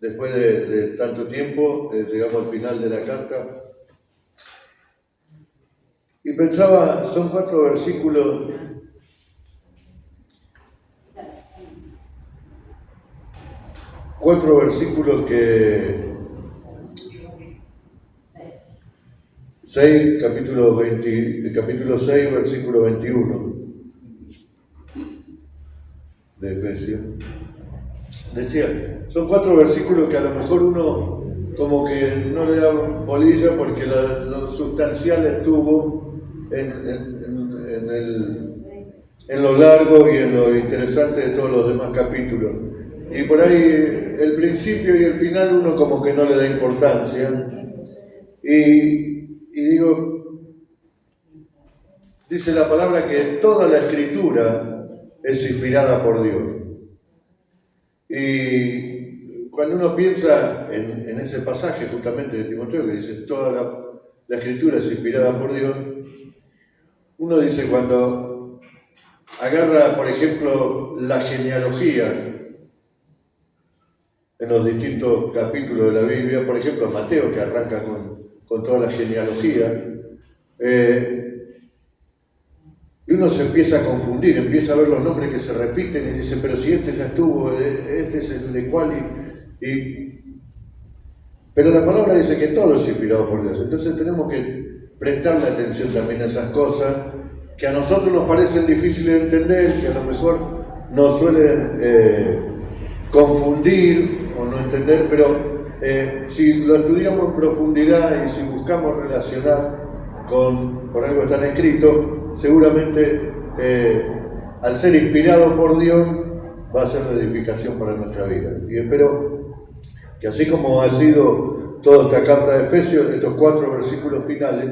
después de tanto tiempo, llegamos al final de la carta. Y pensaba, son 4 versículos que 6, capítulo 6, versículo 21 de Efesios. Decía, son 4 versículos que a lo mejor uno como que no le da bolilla porque lo sustancial estuvo en lo largo y en lo interesante de todos los demás capítulos. Y por ahí el principio y el final uno como que no le da importancia. Y digo, dice la palabra que toda la Escritura es inspirada por Dios. Y cuando uno piensa en ese pasaje justamente de Timoteo que dice toda la Escritura es inspirada por Dios, uno dice cuando agarra, por ejemplo, la genealogía en los distintos capítulos de la Biblia, por ejemplo Mateo que arranca con toda la genealogía, y uno se empieza a confundir, empieza a ver los nombres que se repiten y dice, pero si este ya estuvo, este es el de cuál pero la palabra dice que todo es inspirado por Dios, entonces tenemos que prestarle atención también a esas cosas que a nosotros nos parecen difíciles de entender, que a lo mejor nos suelen confundir o no entender, pero si lo estudiamos en profundidad y si buscamos relacionar con algo que está escrito, seguramente al ser inspirado por Dios va a ser de edificación para nuestra vida. Y espero que así como ha sido toda esta carta de Efesios, estos 4 versículos finales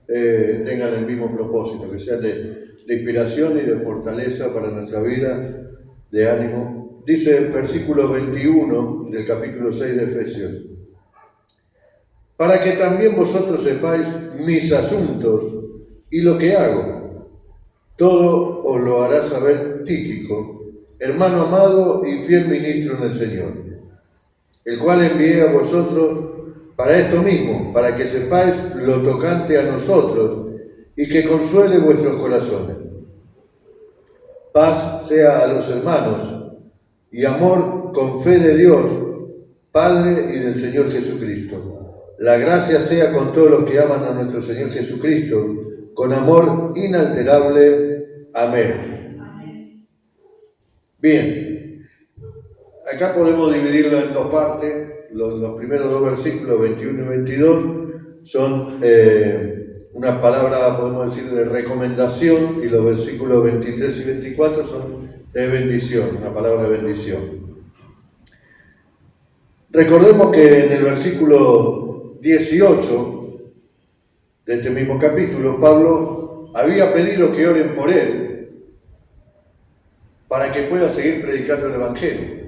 tengan el mismo propósito, que sean de inspiración y de fortaleza para nuestra vida, de ánimo. Dice el versículo 21 del capítulo 6 de Efesios: para que también vosotros sepáis mis asuntos y lo que hago. Todo os lo hará saber Tíquico, hermano amado y fiel ministro en el Señor, el cual envié a vosotros para esto mismo, para que sepáis lo tocante a nosotros y que consuele vuestros corazones. Paz sea a los hermanos y amor con fe de Dios, Padre y del Señor Jesucristo. La gracia sea con todos los que aman a nuestro Señor Jesucristo, con amor inalterable. Amén. Bien, acá podemos dividirlo en 2 partes. Los primeros 2 versículos, 21 y 22, son una palabra, podemos decir, de recomendación, y los versículos 23 y 24 son de bendición, una palabra de bendición. Recordemos que en el versículo 18 de este mismo capítulo, Pablo había pedido que oren por él para que pueda seguir predicando el Evangelio.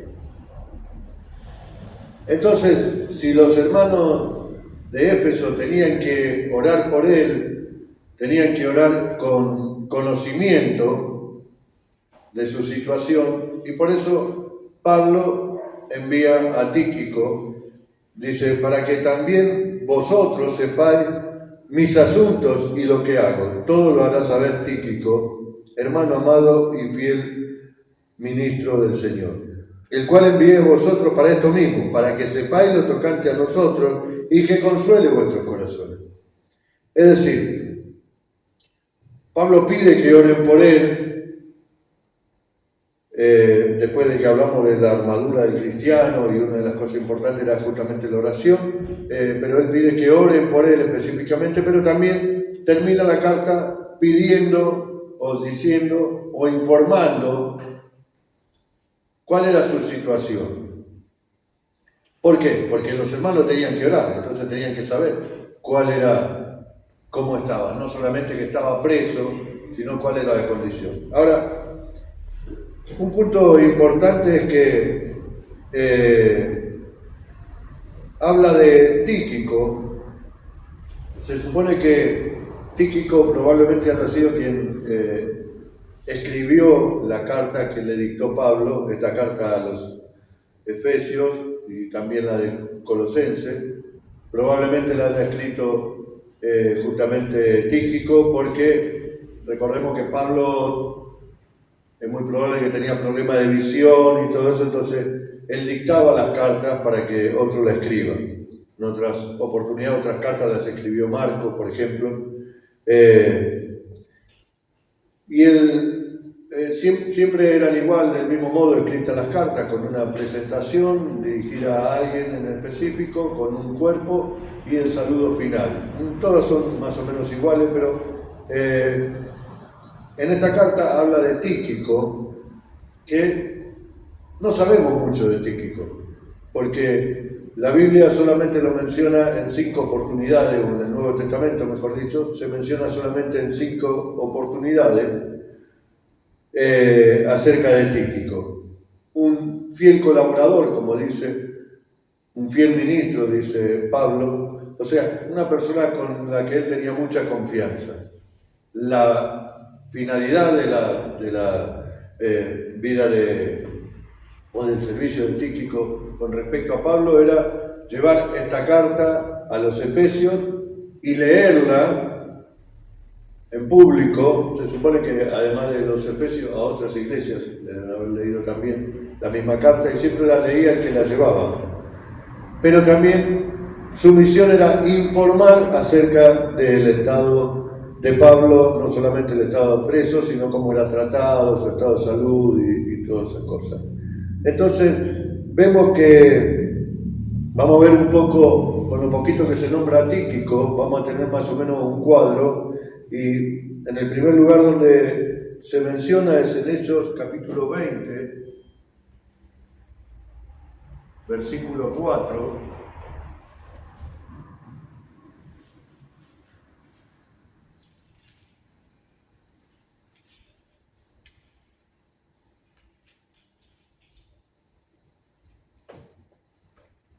Entonces, si los hermanos de Éfeso tenían que orar por él, tenían que orar con conocimiento de su situación, y por eso Pablo envía a Tíquico, dice, para que también vosotros sepáis mis asuntos y lo que hago. Todo lo hará saber Tíquico, hermano amado y fiel ministro del Señor, el cual envié a vosotros para esto mismo, para que sepáis lo tocante a nosotros y que consuele vuestros corazones. Es decir, Pablo pide que oren por él, después de que hablamos de la armadura del cristiano, y una de las cosas importantes era justamente la oración, pero él pide que oren por él específicamente, pero también termina la carta pidiendo o diciendo o informando cuál era su situación. ¿Por qué? Porque los hermanos tenían que orar, entonces tenían que saber cómo estaba, no solamente que estaba preso, sino cuál era la condición. Ahora, un punto importante es que habla de Tíquico. Se supone que Tíquico probablemente haya sido quien escribió la carta que le dictó Pablo, esta carta a los Efesios, y también la de Colosense. Probablemente la haya escrito justamente Tíquico, porque recordemos que Pablo es muy probable que tenía problemas de visión y todo eso, entonces él dictaba las cartas para que otro la escriba. En otras oportunidades, otras cartas las escribió Marcos, por ejemplo. Y él siempre eran igual, del mismo modo, escritas las cartas, con una presentación dirigida a alguien en específico, con un cuerpo y el saludo final. Todas son más o menos iguales, pero en esta carta habla de Tíquico, que no sabemos mucho de Tíquico, porque la Biblia solamente lo menciona en 5 oportunidades, o en el Nuevo Testamento, mejor dicho, se menciona solamente en 5 oportunidades acerca de Tíquico. Un fiel colaborador, como dice, un fiel ministro, dice Pablo, o sea, una persona con la que él tenía mucha confianza. La finalidad de la vida o del servicio de Tíquico con respecto a Pablo era llevar esta carta a los Efesios y leerla en público. Se supone que además de los Efesios, a otras iglesias deben haber leído también la misma carta, y siempre la leía el que la llevaba. Pero también su misión era informar acerca del estado de Pablo, no solamente el estado preso, sino cómo era tratado, su estado de salud y todas esas cosas. Entonces, vemos que vamos a ver un poco, con lo poquito que se nombra Tíquico, vamos a tener más o menos un cuadro, y en el primer lugar donde se menciona es en Hechos capítulo 20, versículo 4.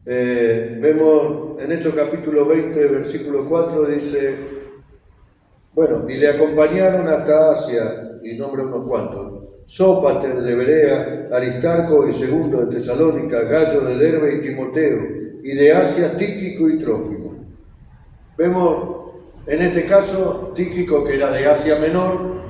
Vemos en Hechos capítulo 20, versículo 4, dice, bueno, y le acompañaron hasta Asia, y nombra unos cuantos: Sópater de Berea, Aristarco y Segundo de Tesalónica, Gallo de Derbe y Timoteo, y de Asia Tíquico y Trófimo. Vemos en este caso Tíquico, que era de Asia Menor,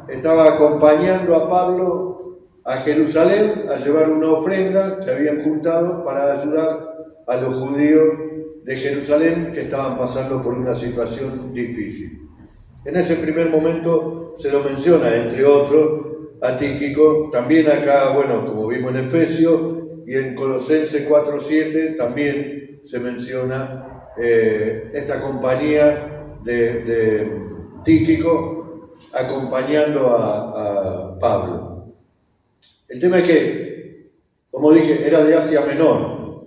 estaba acompañando a Pablo a Jerusalén a llevar una ofrenda que habían juntado para ayudar a los judíos de Jerusalén que estaban pasando por una situación difícil. En ese primer momento se lo menciona, entre otros, a Tíquico. También acá, bueno, como vimos en Efesios y en Colosenses 4:7, también se menciona esta compañía de Tíquico acompañando a Pablo. El tema es que, como dije, era de Asia Menor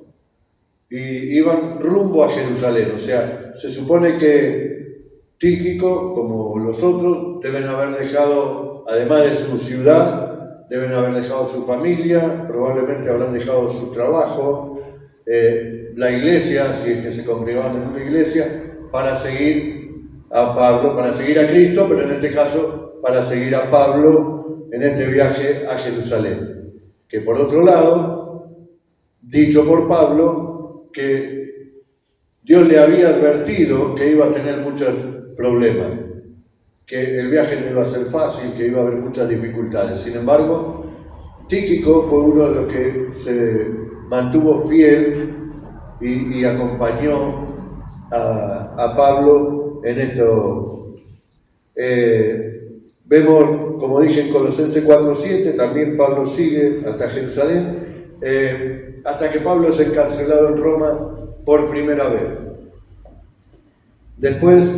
y iban rumbo a Jerusalén. O sea, se supone que Tíquico, como los otros, deben haber dejado, además de su ciudad, deben haber dejado su familia, probablemente habrán dejado su trabajo, la iglesia, si es que se congregaban en una iglesia, para seguir a Pablo, para seguir a Cristo, pero en este caso para seguir a Pablo en este viaje a Jerusalén, que por otro lado, dicho por Pablo, que Dios le había advertido que iba a tener muchos problemas, que el viaje no iba a ser fácil, que iba a haber muchas dificultades. Sin embargo, Tíquico fue uno de los que se mantuvo fiel y acompañó a Pablo en esto. Vemos, como dije en Colosenses 4:7, también Pablo sigue hasta Jerusalén, hasta que Pablo es encarcelado en Roma por primera vez. Después,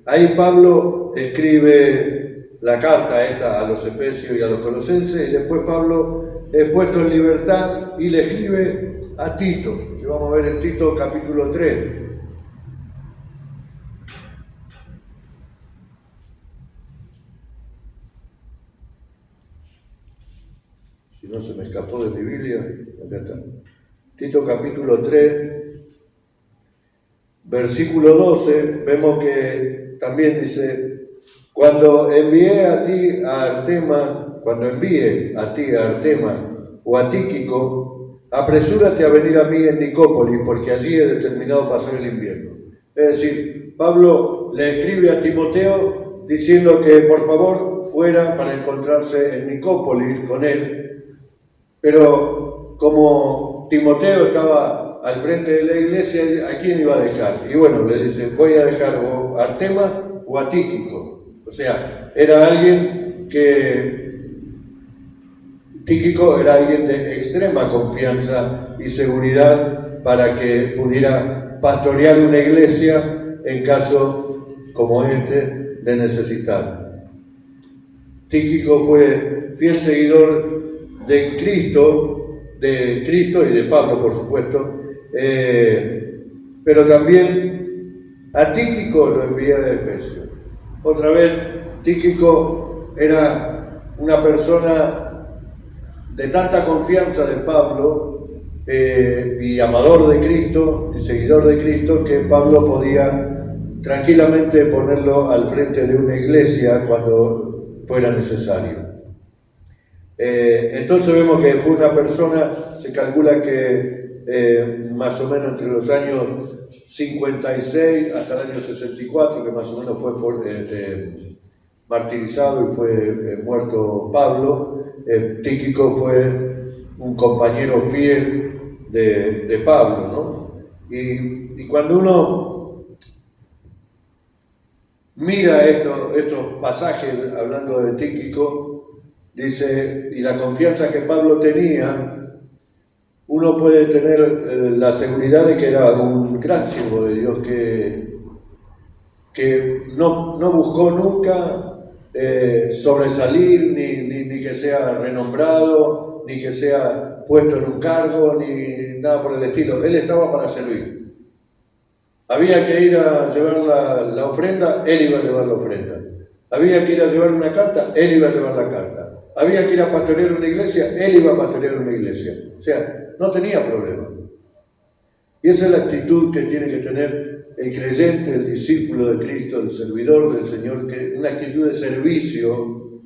ahí Pablo escribe la carta esta a los Efesios y a los Colosenses, y después Pablo es puesto en libertad y le escribe a Tito, que vamos a ver en Tito capítulo 3. Si no se me escapó de mi Biblia, acá está. Tito capítulo 3, versículo 12, vemos que también dice: cuando envíe a ti a Artemas o a Tíquico, apresúrate a venir a mí en Nicópolis, porque allí he determinado pasar el invierno. Es decir, Pablo le escribe a Timoteo diciendo que por favor fuera para encontrarse en Nicópolis con él, pero como Timoteo estaba al frente de la iglesia, ¿a quién iba a dejar? Y bueno, le dice, voy a dejar o a Artema o a Tíquico. O sea, era alguien que... Tíquico era alguien de extrema confianza y seguridad para que pudiera pastorear una iglesia en caso como este de necesitar. Tíquico fue fiel seguidor de Cristo y de Pablo, por supuesto, pero también a Tíquico lo envía de Efesios. Otra vez, Tíquico era una persona de tanta confianza de Pablo y amador de Cristo y seguidor de Cristo, que Pablo podía tranquilamente ponerlo al frente de una iglesia cuando fuera necesario. Entonces vemos que fue una persona, se calcula que más o menos entre los años 56 hasta el año 64, que más o menos fue martirizado y fue muerto Pablo. Tíquico fue un compañero fiel de Pablo, ¿no? Y cuando uno mira estos pasajes hablando de Tíquico, dice, y la confianza que Pablo tenía, uno puede tener la seguridad de que era un gran siervo de Dios, que no buscó nunca sobresalir, ni que sea renombrado, ni que sea puesto en un cargo, ni nada por el estilo. Él estaba para servir. Había que ir a llevar la ofrenda, él iba a llevar la ofrenda. Había que ir a llevar una carta, él iba a llevar la carta. Había que ir a pastorear una iglesia, él iba a pastorear una iglesia. O sea, no tenía problema. Y esa es la actitud que tiene que tener el creyente, el discípulo de Cristo, el servidor del Señor, que una actitud de servicio,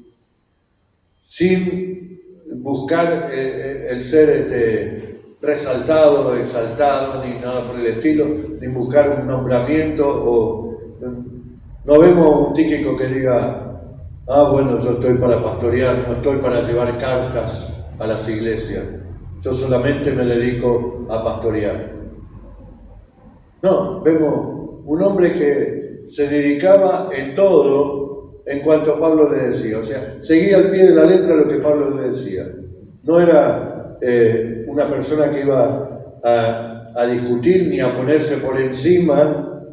sin buscar el ser resaltado, exaltado, ni nada por el estilo, ni buscar un nombramiento. No vemos un Tíquico que diga, bueno, yo estoy para pastorear, no estoy para llevar cartas a las iglesias, yo solamente me dedico a pastorear. No, vemos un hombre que se dedicaba en todo en cuanto Pablo le decía. O sea, seguía al pie de la letra lo que Pablo le decía. No era una persona que iba a discutir ni a ponerse por encima.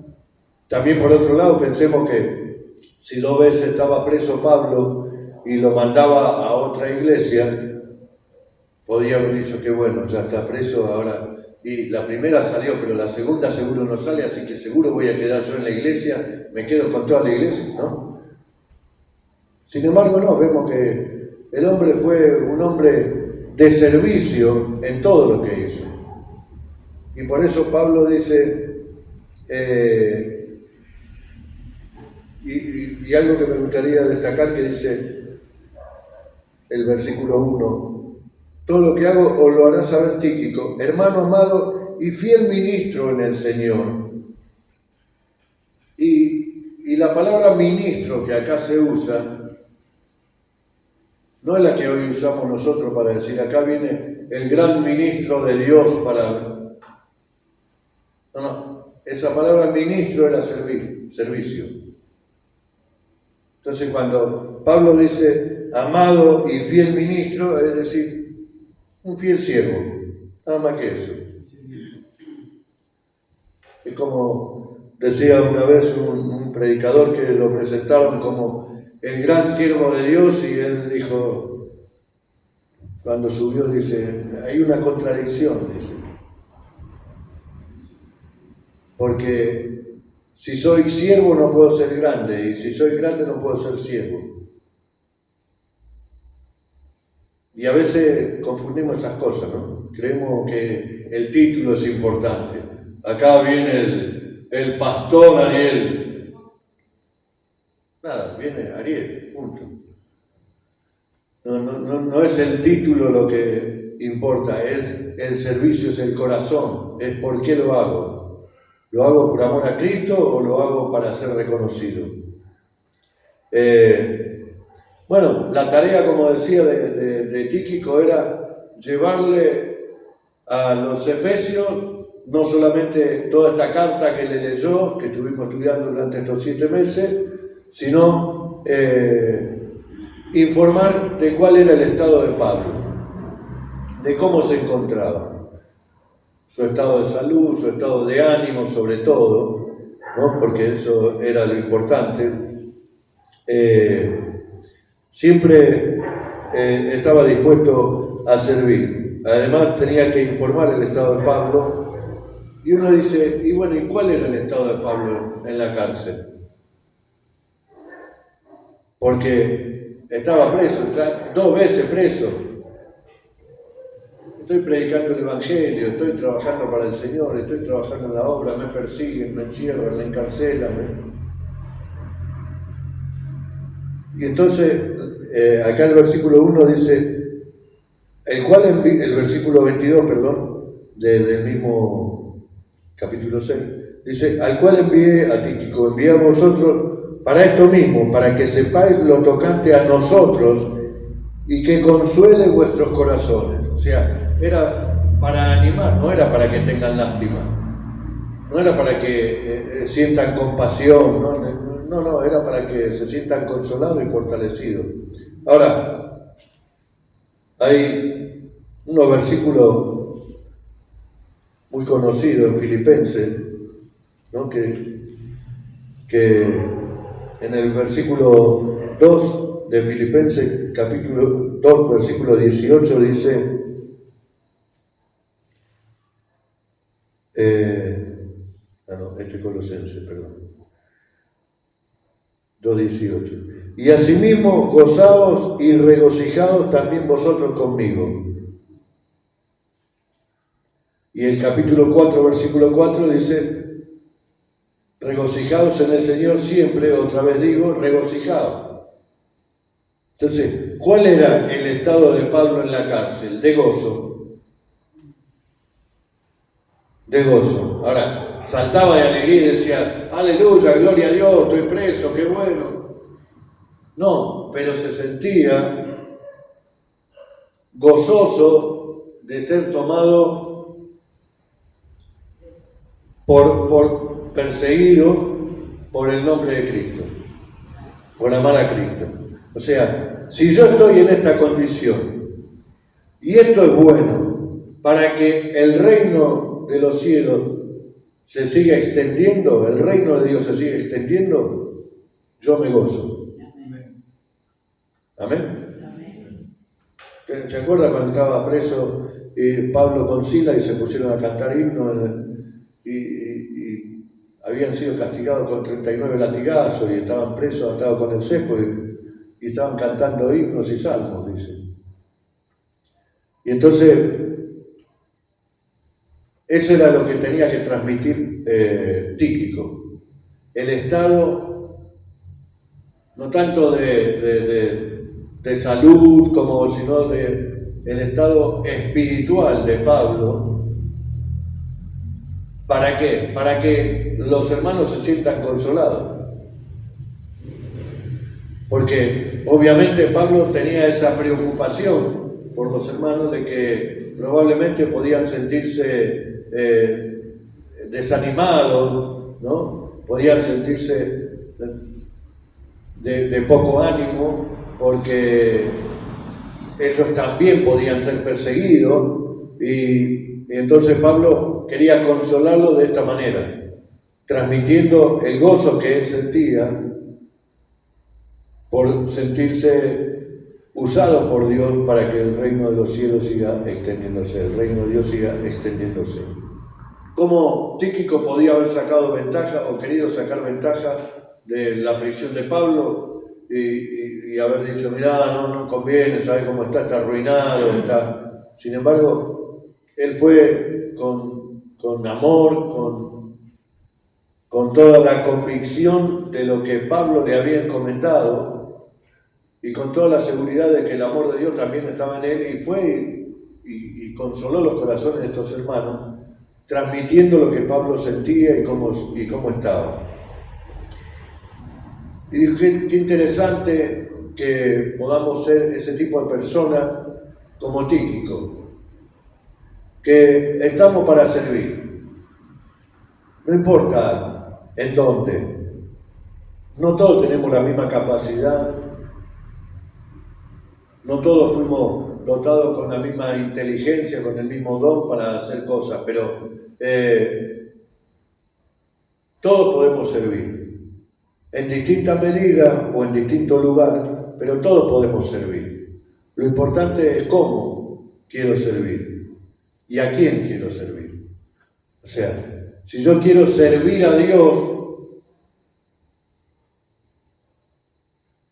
También por otro lado, pensemos que si 2 veces estaba preso Pablo y lo mandaba a otra iglesia, podía haber dicho que bueno, ya está preso ahora. Y la primera salió, pero la segunda seguro no sale, así que seguro voy a quedar yo en la iglesia, me quedo con toda la iglesia, ¿no? Sin embargo, no, vemos que el hombre fue un hombre de servicio en todo lo que hizo. Y por eso Pablo dice, y algo que me gustaría destacar que dice el versículo 1, todo lo que hago os lo hará saber Tíquico, hermano amado y fiel ministro en el Señor. Y la palabra ministro que acá se usa no es la que hoy usamos nosotros para decir acá viene el gran ministro de Dios para... No, esa palabra ministro era servicio. Entonces cuando Pablo dice amado y fiel ministro, es decir, un fiel siervo, nada más que eso. Es como decía una vez un predicador que lo presentaron como el gran siervo de Dios y él dijo, cuando subió, dice, hay una contradicción, dice. Porque si soy siervo no puedo ser grande y si soy grande no puedo ser siervo. Y a veces confundimos esas cosas, ¿no? Creemos que el título es importante. Acá viene el pastor Ariel. Nada, viene Ariel, punto. No es el título lo que importa, es el servicio, es el corazón, es por qué lo hago. ¿Lo hago por amor a Cristo o lo hago para ser reconocido? Bueno, la tarea, como decía, de Tíquico era llevarle a los efesios no solamente toda esta carta que le leyó, que estuvimos estudiando durante estos 7 meses, sino informar de cuál era el estado de Pablo, de cómo se encontraba, su estado de salud, su estado de ánimo sobre todo, ¿no? Porque eso era lo importante. Siempre estaba dispuesto a servir. Además tenía que informar el estado de Pablo. Y uno dice, y bueno, ¿y cuál era el estado de Pablo en la cárcel? Porque estaba preso, ya 2 veces preso. Estoy predicando el Evangelio, estoy trabajando para el Señor, estoy trabajando en la obra, me persiguen, me encierran, me encarcelan. Y entonces, acá el versículo 1 dice, el versículo 22, perdón, del mismo capítulo 6, dice, al cual envié a Tíquico, envié a vosotros para esto mismo, para que sepáis lo tocante a nosotros y que consuele vuestros corazones. O sea, era para animar, no era para que tengan lástima, no era para que sientan compasión, no, era para que se sientan consolados y fortalecidos. Ahora, hay unos versículos muy conocidos en Filipenses, ¿no? que en el versículo 2 de Filipenses, capítulo 2, versículo 18, dice, Colosenses, perdón, 2:18. Y asimismo gozaos y regocijaos también vosotros conmigo. Y el capítulo 4, versículo 4 dice, regocijaos en el Señor siempre, otra vez digo, regocijaos. Entonces, ¿cuál era el estado de Pablo en la cárcel? De gozo. De gozo. Ahora, saltaba de alegría y decía, aleluya, gloria a Dios, estoy preso, qué bueno. No, pero se sentía gozoso de ser tomado por perseguido por el nombre de Cristo, por amar a Cristo. O sea, si yo estoy en esta condición, y esto es bueno, para que el reino de los cielos se siga extendiendo, el reino de Dios se siga extendiendo, yo me gozo. Amén. ¿Se acuerda cuando estaba preso Pablo con Sila y se pusieron a cantar himnos y habían sido castigados con 39 latigazos y estaban presos, atados con el cepo y estaban cantando himnos y salmos, dice? Y entonces, eso era lo que tenía que transmitir Tíquico. El estado, no tanto de salud, como sino el estado espiritual de Pablo. ¿Para qué? Para que los hermanos se sientan consolados. Porque obviamente Pablo tenía esa preocupación por los hermanos de que probablemente podían sentirse desanimados, ¿no? Podían sentirse de poco ánimo, porque ellos también podían ser perseguidos, y entonces Pablo quería consolarlo de esta manera, transmitiendo el gozo que él sentía por sentirse usado por Dios para que el reino de los cielos siga extendiéndose, el reino de Dios siga extendiéndose. ¿Cómo Tíquico podía haber sacado ventaja o querido sacar ventaja de la prisión de Pablo y haber dicho, mirá, no conviene, sabes cómo está arruinado, está? Sin embargo, él fue con amor, con toda la convicción de lo que Pablo le había encomendado y con toda la seguridad de que el amor de Dios también estaba en él, y fue y consoló los corazones de estos hermanos, transmitiendo lo que Pablo sentía y cómo estaba. Y dije, qué interesante que podamos ser ese tipo de persona como Tíquico, que estamos para servir, no importa en dónde. No todos tenemos la misma capacidad, no todos fuimos dotados con la misma inteligencia, con el mismo don para hacer cosas, pero todos podemos servir, en distinta medida o en distinto lugar, pero todos podemos servir. Lo importante es cómo quiero servir y a quién quiero servir. O sea, si yo quiero servir a Dios,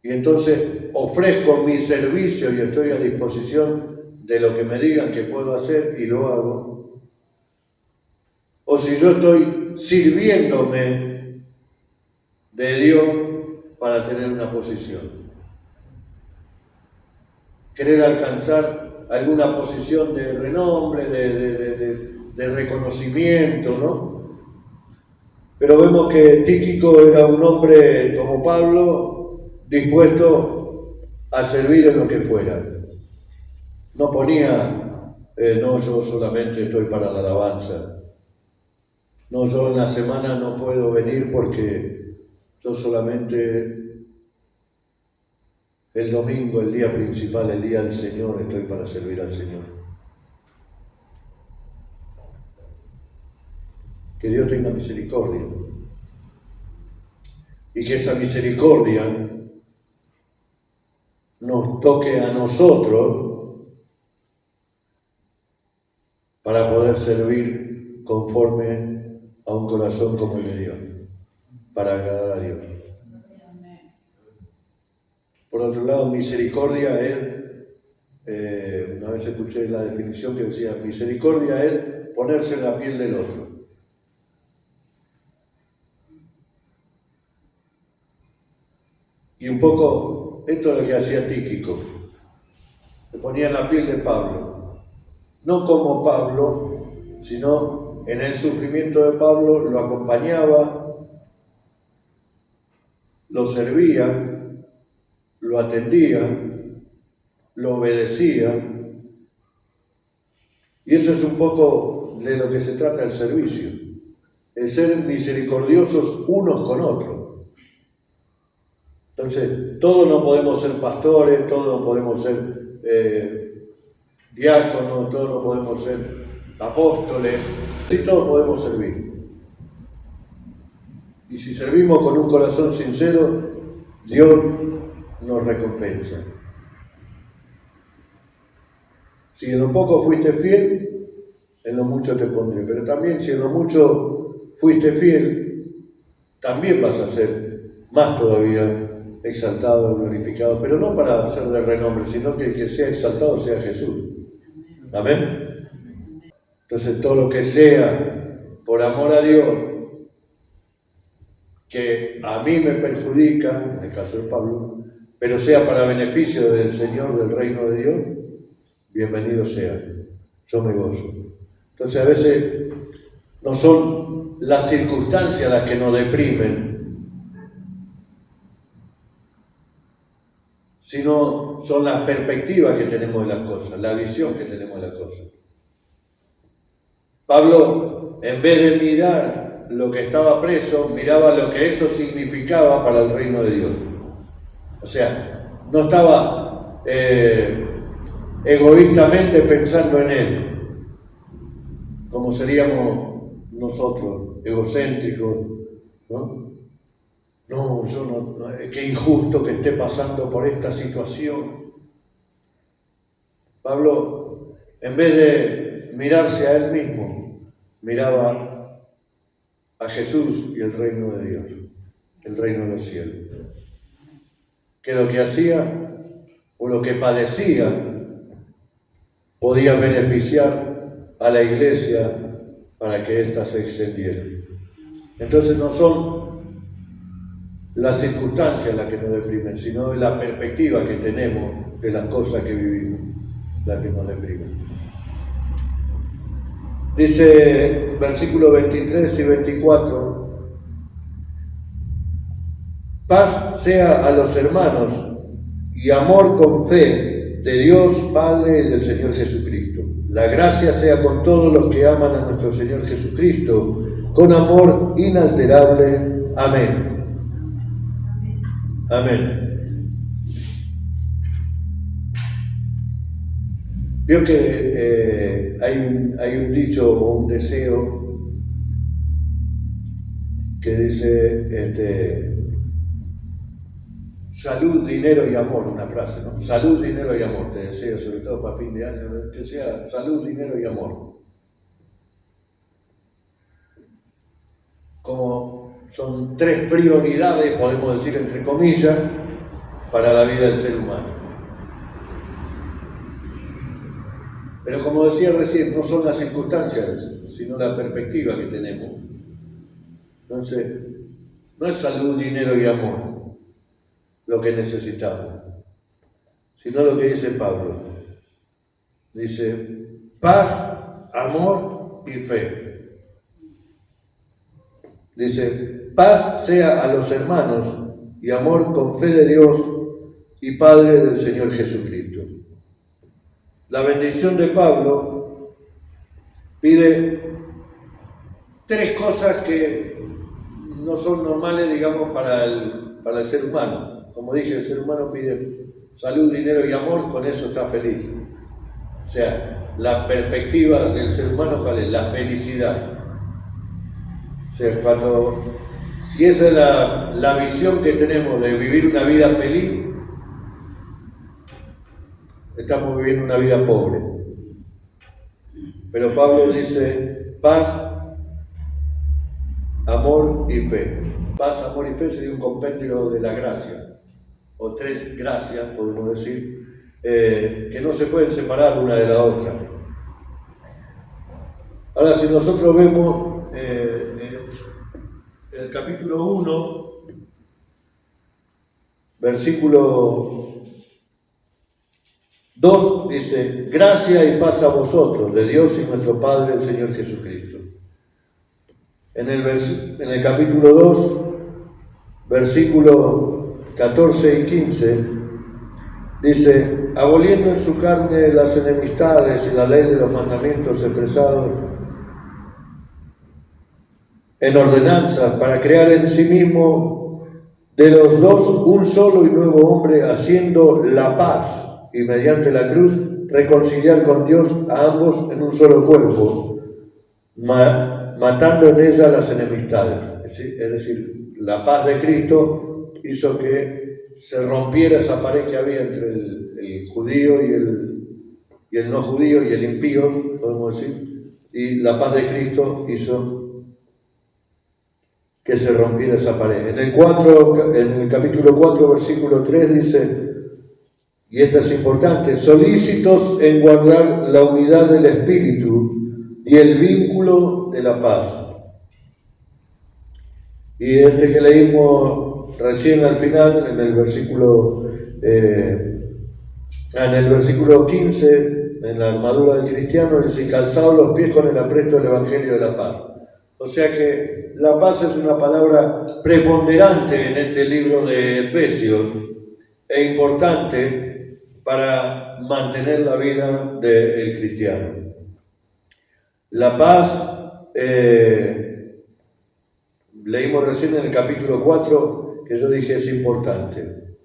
y entonces ofrezco mi servicio y estoy a disposición de lo que me digan que puedo hacer y lo hago. O si yo estoy sirviéndome de Dios para tener una posición. Querer alcanzar alguna posición de renombre, de reconocimiento, ¿no? Pero vemos que Tíquico era un hombre como Pablo, dispuesto a servir en lo que fuera. No ponía, no, yo solamente estoy para la alabanza. No, yo en la semana no puedo venir porque yo solamente el domingo, el día principal, el día del Señor, estoy para servir al Señor. Que Dios tenga misericordia. Y que esa misericordia nos toque a nosotros para poder servir conforme a un corazón como el de Dios, para agradar a Dios. Por otro lado, misericordia es, una vez escuché la definición que decía, misericordia es ponerse en la piel del otro. Y un poco, esto es lo que hacía Tíquico, se ponía en la piel de Pablo, no como Pablo, sino en el sufrimiento de Pablo lo acompañaba, lo servía, lo atendía, lo obedecía, y eso es un poco de lo que se trata el servicio, el ser misericordiosos unos con otros. Entonces, todos no podemos ser pastores, todos no podemos ser diáconos, todos no podemos ser apóstoles, sí, todos podemos servir. Y si servimos con un corazón sincero, Dios nos recompensa. Si en lo poco fuiste fiel, en lo mucho te pondré. Pero también si en lo mucho fuiste fiel, también vas a ser más todavía exaltado, glorificado, pero no para ser de renombre, sino que el que sea exaltado sea Jesús. Amén. Entonces todo lo que sea por amor a Dios, que a mí me perjudica, en el caso de Pablo, pero sea para beneficio del Señor, del reino de Dios, bienvenido sea. Yo me gozo. Entonces a veces no son las circunstancias las que nos deprimen, sino son las perspectivas que tenemos de las cosas, la visión que tenemos de las cosas. Pablo, en vez de mirar lo que estaba preso, miraba lo que eso significaba para el reino de Dios. O sea, no estaba egoístamente pensando en él, como seríamos nosotros, egocéntricos, ¿no? No, yo no, qué injusto que esté pasando por esta situación. Pablo, en vez de mirarse a él mismo, miraba a Jesús y el reino de Dios, el reino de los cielos. Que lo que hacía o lo que padecía podía beneficiar a la iglesia para que ésta se extendiera. Entonces no son las circunstancias las que nos deprimen, sino la perspectiva que tenemos de las cosas que vivimos, las que nos deprimen. Dice versículos 23 y 24, paz sea a los hermanos y amor con fe de Dios Padre y del Señor Jesucristo. La gracia sea con todos los que aman a nuestro Señor Jesucristo, con amor inalterable. Amén. Amén. Veo que hay un dicho o un deseo que dice salud, dinero y amor, una frase, ¿no? Salud, dinero y amor, te deseo, sobre todo para fin de año, que sea salud, dinero y amor. Como son tres prioridades, podemos decir entre comillas, para la vida del ser humano. Pero como decía recién, no son las circunstancias, sino la perspectiva que tenemos. Entonces, no es salud, dinero y amor lo que necesitamos, sino lo que dice Pablo. Dice, paz, amor y fe. Dice, paz sea a los hermanos y amor con fe de Dios y Padre del Señor Jesucristo. La bendición de Pablo pide tres cosas que no son normales, digamos, para el ser humano. Como dije, el ser humano pide salud, dinero y amor, con eso está feliz. O sea, la perspectiva del ser humano, ¿cuál es? La felicidad. O sea, si esa es la visión que tenemos de vivir una vida feliz, estamos viviendo una vida pobre. Pero Pablo dice paz, amor y fe. Paz, amor y fe sería un compendio de la gracia, o tres gracias, podemos decir, que no se pueden separar una de la otra. Ahora, si nosotros vemos el capítulo 1, versículo 2, dice, gracia y paz a vosotros, de Dios y nuestro Padre, el Señor Jesucristo. En el capítulo 2, versículo 14 y 15, dice, aboliendo en su carne las enemistades y la ley de los mandamientos expresados en ordenanzas, para crear en sí mismo de los dos un solo y nuevo hombre, haciendo la paz, y mediante la cruz reconciliar con Dios a ambos en un solo cuerpo, matando en ella las enemistades. Es decir, la paz de Cristo hizo que se rompiera esa pared que había entre el judío y el no judío y el impío, podemos decir, y la paz de Cristo hizo que se rompiera esa pared. En el capítulo 4, versículo 3 dice, y esto es importante, solícitos en guardar la unidad del Espíritu y el vínculo de la paz. Y este que leímos recién al final, en el versículo 15, en la armadura del cristiano, dice, calzados los pies con el apresto del Evangelio de la paz. O sea que la paz es una palabra preponderante en este libro de Efesios e importante para mantener la vida del cristiano. La paz, leímos recién en el capítulo 4, que yo dije es importante.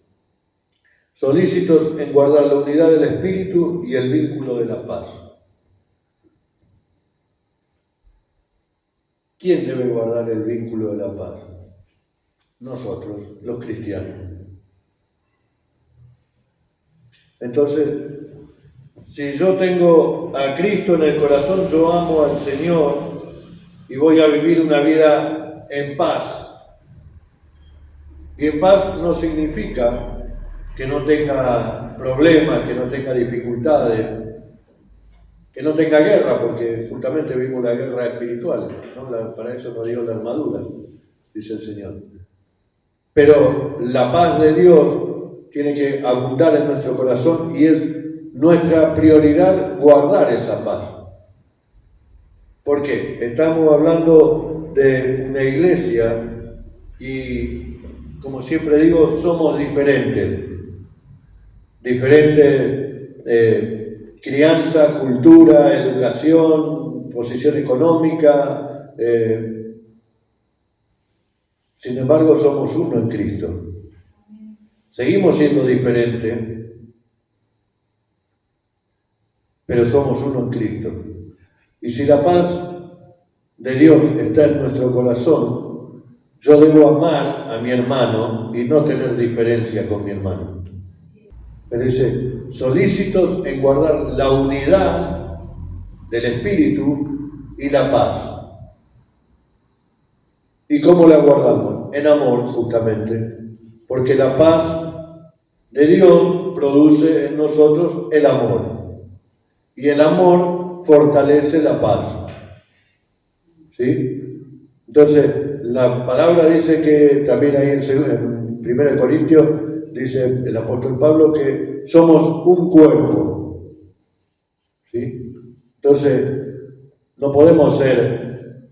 Solícitos en guardar la unidad del Espíritu y el vínculo de la paz. ¿Quién debe guardar el vínculo de la paz? Nosotros, los cristianos. Entonces, si yo tengo a Cristo en el corazón, yo amo al Señor y voy a vivir una vida en paz. Y en paz no significa que no tenga problemas, que no tenga dificultades, que no tenga guerra, porque justamente vimos la guerra espiritual, ¿no? Para eso nos dio la armadura, dice el Señor. Pero la paz de Dios tiene que abundar en nuestro corazón y es nuestra prioridad guardar esa paz. ¿Por qué? Estamos hablando de una iglesia y, como siempre digo, somos diferentes. Crianza, cultura, educación, posición económica. Sin embargo, somos uno en Cristo. Seguimos siendo diferentes, pero somos uno en Cristo. Y si la paz de Dios está en nuestro corazón, yo debo amar a mi hermano y no tener diferencia con mi hermano. Pero dice, solícitos en guardar la unidad del Espíritu y la paz. ¿Y cómo la guardamos? En amor, justamente, porque la paz de Dios produce en nosotros el amor, y el amor fortalece la paz. ¿Sí? Entonces, la palabra dice que también ahí en 1 Corintios dice el apóstol Pablo que somos un cuerpo. ¿Sí? Entonces, no podemos ser,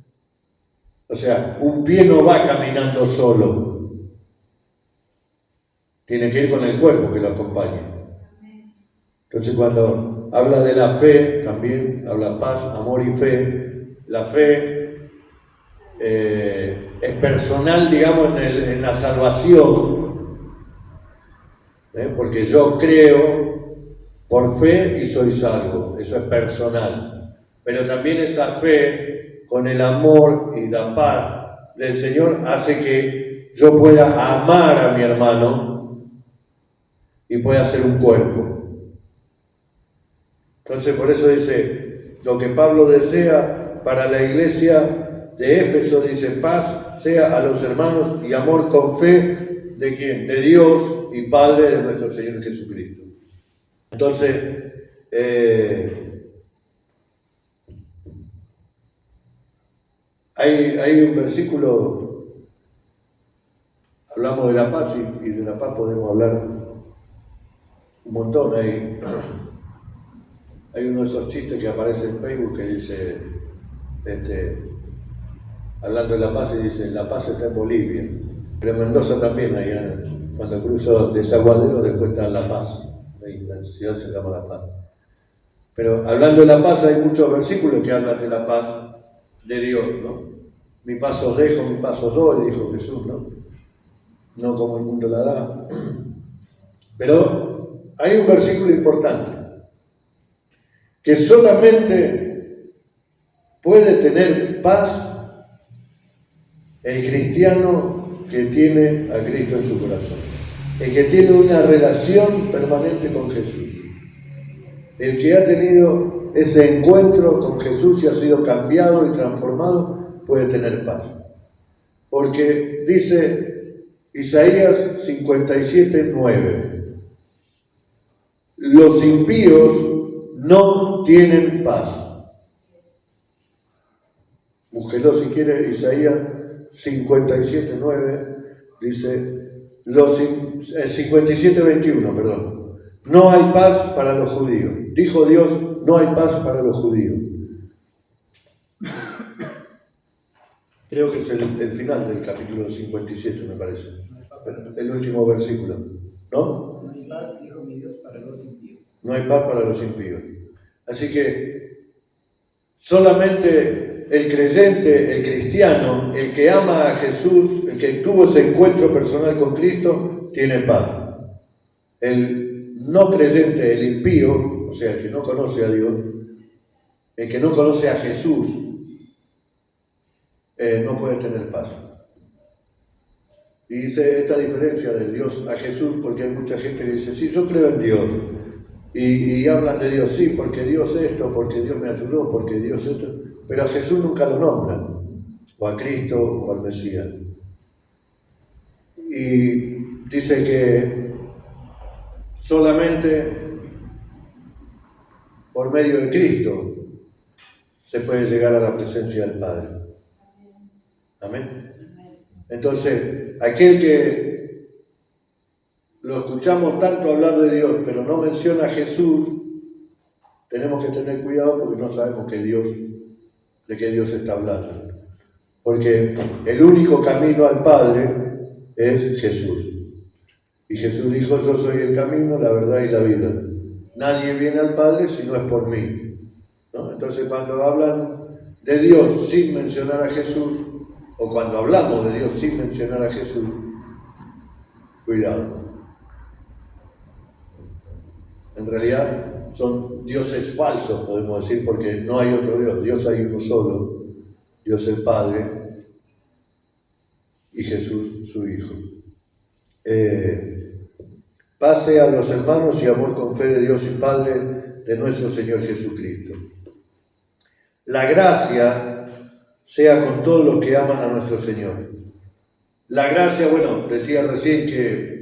o sea, un pie no va caminando solo. Tiene que ir con el cuerpo que lo acompañe. Entonces, cuando habla de la fe, también habla paz, amor y fe. La fe es personal, digamos, en la salvación, porque yo creo por fe y soy salvo, eso es personal. Pero también esa fe, con el amor y la paz del Señor, hace que yo pueda amar a mi hermano y pueda ser un cuerpo. Entonces, por eso dice, lo que Pablo desea para la iglesia de Éfeso, dice, paz sea a los hermanos y amor con fe, ¿de quién? De Dios y Padre de nuestro Señor Jesucristo. Entonces, hay un versículo, hablamos de la paz y de la paz podemos hablar un montón. Hay uno de esos chistes que aparece en Facebook que dice, hablando de la paz, y dice, la paz está en Bolivia. Pero en Mendoza también, allá, cuando cruzo Desaguadero, después está La Paz. Ahí, la ciudad se llama La Paz. Pero hablando de la paz, hay muchos versículos que hablan de la paz de Dios, ¿no? Mi paz os dejo, mi paz os doy, dijo Jesús, ¿no? No como el mundo la da. Pero hay un versículo importante, que solamente puede tener paz el cristiano que tiene a Cristo en su corazón, el que tiene una relación permanente con Jesús, el que ha tenido ese encuentro con Jesús y ha sido cambiado y transformado, puede tener paz. Porque dice Isaías 57:9, los impíos no tienen paz. Búsquelo si quiere, Isaías 57:9, dice, 57:21, perdón. No hay paz para los judíos. Dijo Dios, no hay paz para los judíos. Creo que es el final del capítulo 57, me parece. El último versículo. ¿No? No hay paz, dijo mi Dios, para los impíos. No hay paz para los impíos. Así que solamente el creyente, el cristiano, el que ama a Jesús, el que tuvo ese encuentro personal con Cristo, tiene paz. El no creyente, el impío, o sea, el que no conoce a Dios, el que no conoce a Jesús, no puede tener paz. Y dice esta diferencia de Dios a Jesús, porque hay mucha gente que dice, sí, yo creo en Dios, y hablan de Dios, sí, porque Dios esto, porque Dios me ayudó, porque Dios esto, pero a Jesús nunca lo nombran, o a Cristo, o al Mesías. Y dice que solamente por medio de Cristo se puede llegar a la presencia del Padre. Amén. Entonces, aquel que lo escuchamos tanto hablar de Dios, pero no menciona a Jesús, tenemos que tener cuidado porque no sabemos que Dios de que Dios está hablando. Porque el único camino al Padre es Jesús. Y Jesús dijo, yo soy el camino, la verdad y la vida. Nadie viene al Padre si no es por mí, ¿no? Entonces cuando hablan de Dios sin mencionar a Jesús, o cuando hablamos de Dios sin mencionar a Jesús, cuidado. En realidad son dioses falsos, podemos decir, porque no hay otro Dios. Dios hay uno solo, Dios el Padre y Jesús su Hijo. Pase a los hermanos y amor con fe de Dios y Padre de nuestro Señor Jesucristo. La gracia sea con todos los que aman a nuestro Señor. La gracia, bueno, decía recién que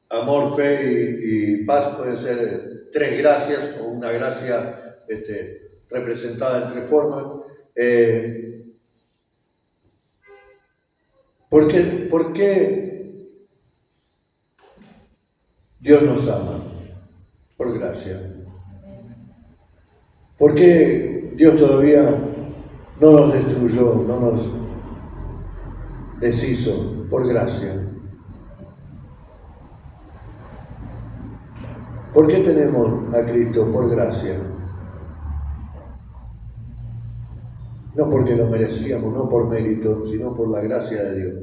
amor, fe y paz pueden ser tres gracias o una gracia representada en tres formas. ¿Por qué Dios nos ama? Por gracia. ¿Por qué Dios todavía no nos destruyó, no nos deshizo? Por gracia. ¿Por qué tenemos a Cristo? Por gracia. No porque lo merecíamos, no por mérito, sino por la gracia de Dios.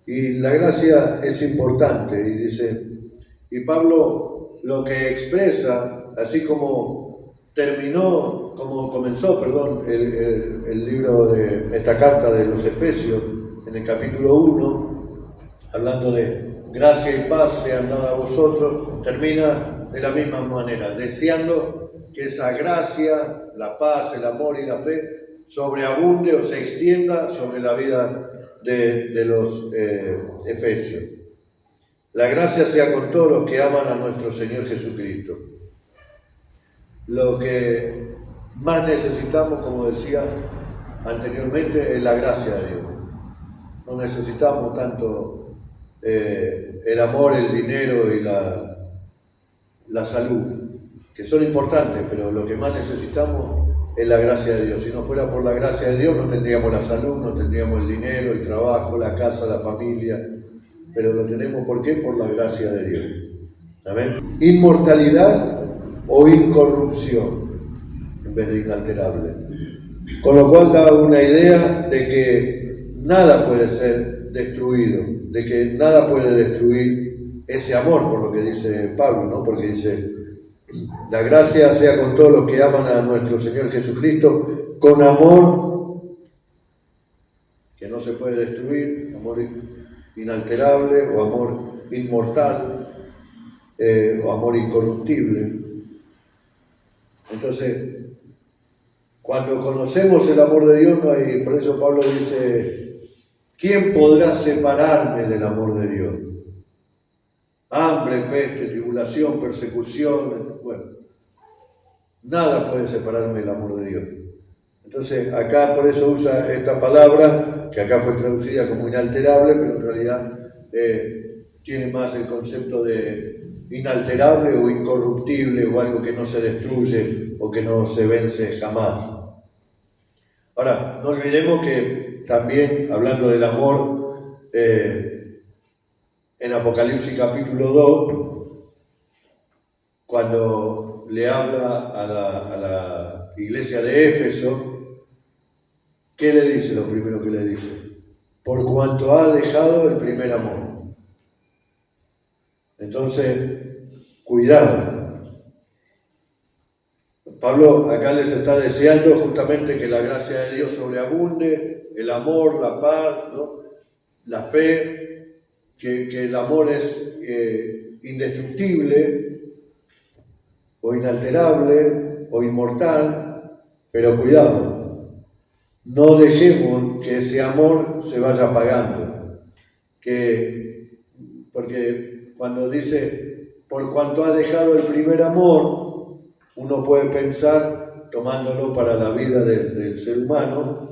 Y la gracia es importante, y dice, y Pablo lo que expresa, así como comenzó el libro de esta carta de los Efesios, en el capítulo 1, hablando de gracia y paz sean dadas a vosotros, termina de la misma manera, deseando que esa gracia, la paz, el amor y la fe sobreabunde o se extienda sobre la vida de los Efesios. La gracia sea con todos los que aman a nuestro Señor Jesucristo. Lo que más necesitamos, como decía anteriormente, es la gracia de Dios. No necesitamos tanto el amor, el dinero y la salud, que son importantes, pero lo que más necesitamos es la gracia de Dios. Si no fuera por la gracia de Dios, no tendríamos la salud, no tendríamos el dinero, el trabajo, la casa, la familia, pero lo tenemos, ¿por qué? Por la gracia de Dios. ¿Amén? Inmortalidad o incorrupción, en vez de inalterable. Con lo cual da una idea de que nada puede ser destruido, de que nada puede destruir ese amor, por lo que dice Pablo, ¿no? Porque dice, la gracia sea con todos los que aman a nuestro Señor Jesucristo, con amor que no se puede destruir, amor inalterable o amor inmortal o amor incorruptible. Entonces, cuando conocemos el amor de Dios, no hay, por eso Pablo dice, ¿quién podrá separarme del amor de Dios? Hambre, peste, tribulación, persecución, bueno, nada puede separarme del amor de Dios. Entonces, acá por eso usa esta palabra, que acá fue traducida como inalterable, pero en realidad tiene más el concepto de inalterable o incorruptible, o algo que no se destruye o que no se vence jamás. Ahora, no olvidemos que también, hablando del amor, en Apocalipsis capítulo 2, cuando le habla a la iglesia de Éfeso, ¿qué le dice? Lo primero que le dice, por cuanto ha dejado el primer amor. Entonces, cuidado. Pablo acá les está deseando justamente que la gracia de Dios sobreabunde, el amor, la paz, ¿no? La fe, que el amor es indestructible o inalterable o inmortal, pero cuidado, no dejemos que ese amor se vaya apagando, porque cuando dice, por cuanto ha dejado el primer amor, uno puede pensar, tomándolo para la vida del ser humano,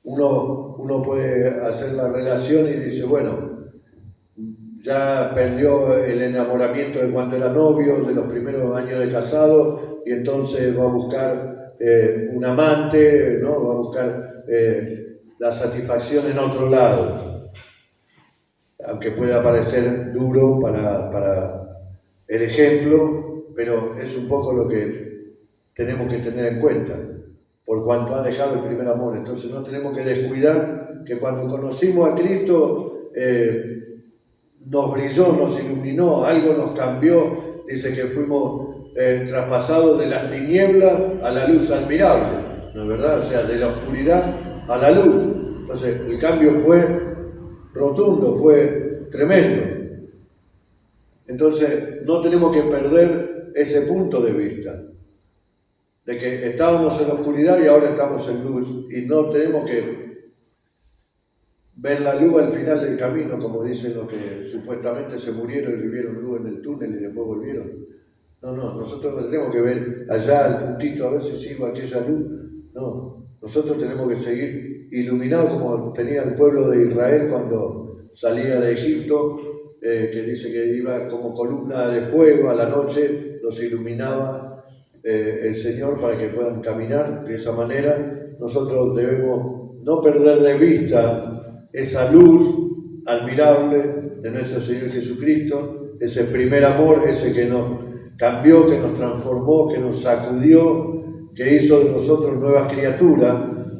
uno puede hacer la relación y dice, bueno, ya perdió el enamoramiento de cuando era novio, de los primeros años de casado, y entonces va a buscar un amante, ¿no? Va a buscar la satisfacción en otro lado, aunque pueda parecer duro para el ejemplo, pero es un poco lo que tenemos que tener en cuenta, por cuanto ha dejado el primer amor. Entonces no tenemos que descuidar que cuando conocimos a Cristo nos brilló, nos iluminó, algo nos cambió. Dice que fuimos traspasados de las tinieblas a la luz admirable, ¿no es verdad? O sea, de la oscuridad a la luz. Entonces el cambio fue rotundo, fue tremendo. Entonces no tenemos que perder ese punto de vista, de que estábamos en la oscuridad y ahora estamos en luz, y no tenemos que ver la luz al final del camino, como dicen los que supuestamente se murieron y vieron luz en el túnel y después volvieron. No, nosotros no tenemos que ver allá al puntito a ver si sigo aquella luz. No, nosotros tenemos que seguir iluminados como tenía el pueblo de Israel cuando salía de Egipto, que dice que iba como columna de fuego a la noche, los iluminaba el Señor para que puedan caminar. De esa manera nosotros debemos no perder de vista esa luz admirable de nuestro Señor Jesucristo, ese primer amor, ese que nos cambió, que nos transformó, que nos sacudió, que hizo de nosotros nuevas criaturas.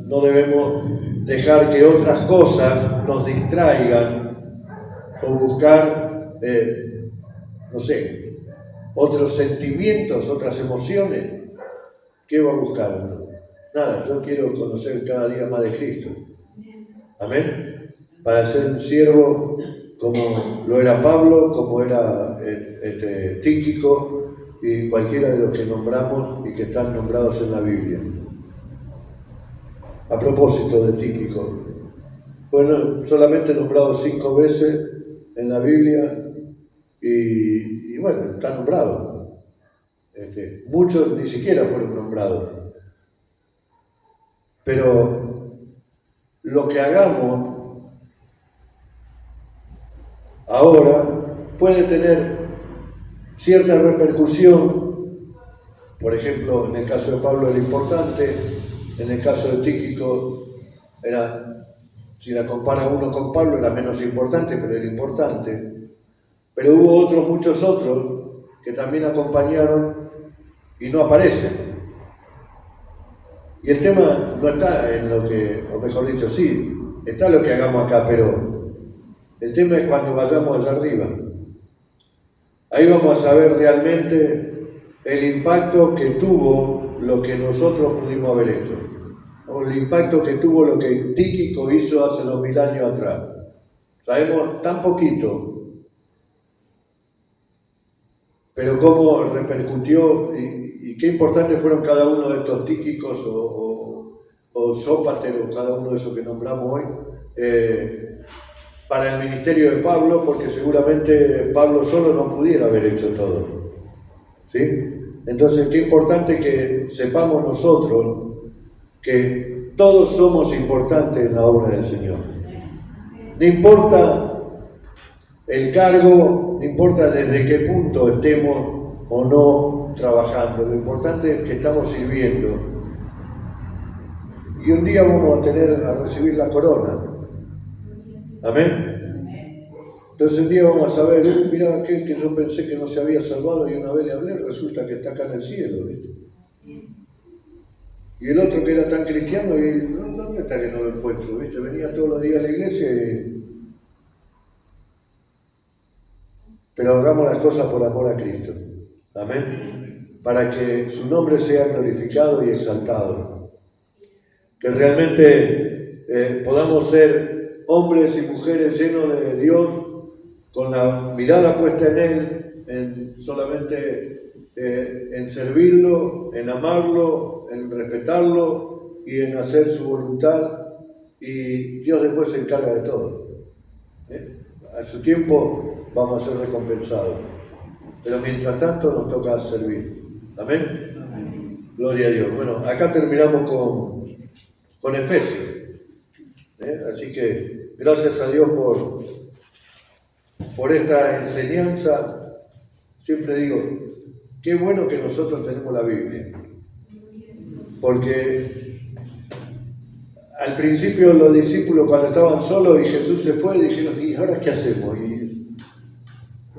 No debemos dejar que otras cosas nos distraigan o buscar, no sé, otros sentimientos, otras emociones. ¿Qué va a buscar? Nada, yo quiero conocer cada día más de Cristo. Amén. Para ser un siervo como lo era Pablo, como era Tíquico y cualquiera de los que nombramos y que están nombrados en la Biblia. A propósito de Tíquico, fue solamente nombrado 5 veces en la Biblia y bueno, está nombrado. Muchos ni siquiera fueron nombrados. Pero lo que hagamos ahora puede tener cierta repercusión. Por ejemplo, en el caso de Pablo era importante, en el caso de Tíquico era, si la compara uno con Pablo, era menos importante, pero era importante. Pero hubo muchos otros que también acompañaron y no aparecen. Y el tema no está en lo que, o mejor dicho, sí, está lo que hagamos acá, pero el tema es cuando vayamos allá arriba. Ahí vamos a saber realmente el impacto que tuvo lo que nosotros pudimos haber hecho, o el impacto que tuvo lo que Tíquico hizo hace 2000 años atrás. Sabemos tan poquito, pero cómo repercutió y qué importantes fueron cada uno de estos Tíquicos o Sópater o cada uno de esos que nombramos hoy, para el ministerio de Pablo, porque seguramente Pablo solo no pudiera haber hecho todo. ¿Sí? Entonces, qué importante que sepamos nosotros que todos somos importantes en la obra del Señor. No importa el cargo, no importa desde qué punto estemos o no trabajando, lo importante es que estamos sirviendo. Y un día vamos a recibir la corona. Amén. Entonces un día vamos a saber, mira aquel que yo pensé que no se había salvado y una vez le hablé, resulta que está acá en el cielo, ¿viste? Y el otro que era tan cristiano, y ¿dónde está que no lo encuentro? ¿Viste? Venía todos los días a la iglesia pero hagamos las cosas por amor a Cristo. Amén. Para que su nombre sea glorificado y exaltado. Que realmente podamos ser hombres y mujeres llenos de Dios, con la mirada puesta en Él, en solamente en servirlo, en amarlo, en respetarlo y en hacer su voluntad, y Dios después se encarga de todo. A su tiempo vamos a ser recompensados, pero mientras tanto nos toca servir. Amén. Amén. Gloria a Dios. Bueno, acá terminamos con Efesios. Así que gracias a Dios por esta enseñanza. Siempre digo, qué bueno que nosotros tenemos la Biblia. porque al principio los discípulos cuando estaban solos y Jesús se fue, dijeron, ¿y ahora qué hacemos?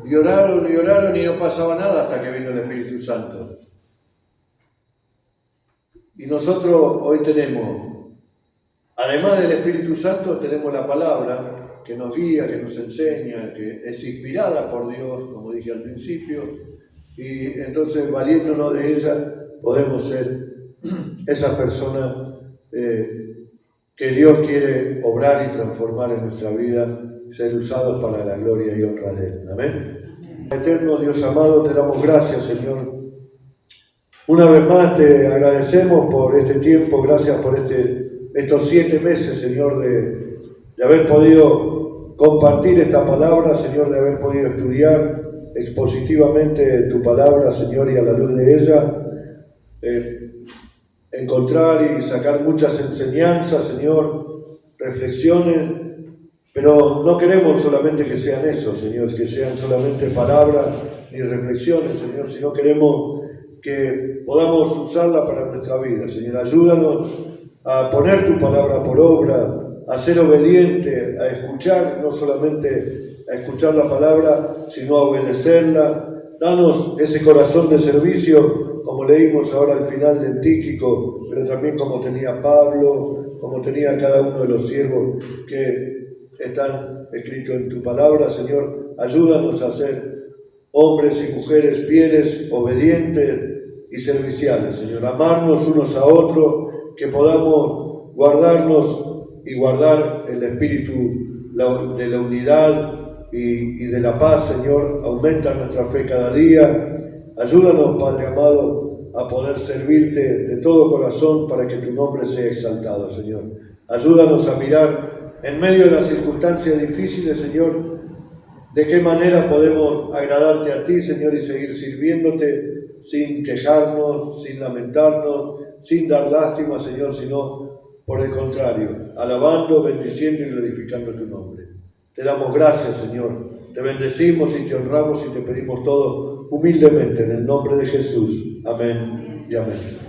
Y oraron y no pasaba nada hasta que vino el Espíritu Santo. Y nosotros hoy tenemos, además del Espíritu Santo, tenemos la palabra que nos guía, que nos enseña, que es inspirada por Dios, como dije al principio, y entonces valiéndonos de ella podemos ser esa persona que Dios quiere obrar y transformar en nuestra vida, ser usados para la gloria y honra de Él. Amén. Eterno Dios amado, te damos gracias, Señor. Una vez más te agradecemos por este tiempo, gracias por estos 7 meses, Señor, de haber podido compartir esta palabra, Señor, de haber podido estudiar expositivamente tu palabra, Señor, y a la luz de ella, encontrar y sacar muchas enseñanzas, Señor, reflexiones, pero no queremos solamente que sean eso, Señor, que sean solamente palabras ni reflexiones, Señor, sino queremos que podamos usarla para nuestra vida, Señor. Ayúdanos a poner tu palabra por obra, a ser obediente, a escuchar, no solamente a escuchar la palabra, sino a obedecerla. Danos ese corazón de servicio, como leímos ahora al final del Tíquico, pero también como tenía Pablo, como tenía cada uno de los siervos que están escritos en tu palabra, Señor. Ayúdanos a ser hombres y mujeres fieles, obedientes y serviciales, Señor. Amarnos unos a otros, que podamos guardarnos y guardar el espíritu de la unidad y de la paz, Señor. Aumenta nuestra fe cada día. Ayúdanos, Padre amado, a poder servirte de todo corazón para que tu nombre sea exaltado, Señor. Ayúdanos a mirar en medio de las circunstancias difíciles, Señor, de qué manera podemos agradarte a ti, Señor, y seguir sirviéndote sin quejarnos, sin lamentarnos, sin dar lástima, Señor, sino por el contrario, alabando, bendiciendo y glorificando tu nombre. Te damos gracias, Señor. Te bendecimos y te honramos y te pedimos todo humildemente en el nombre de Jesús. Amén y amén.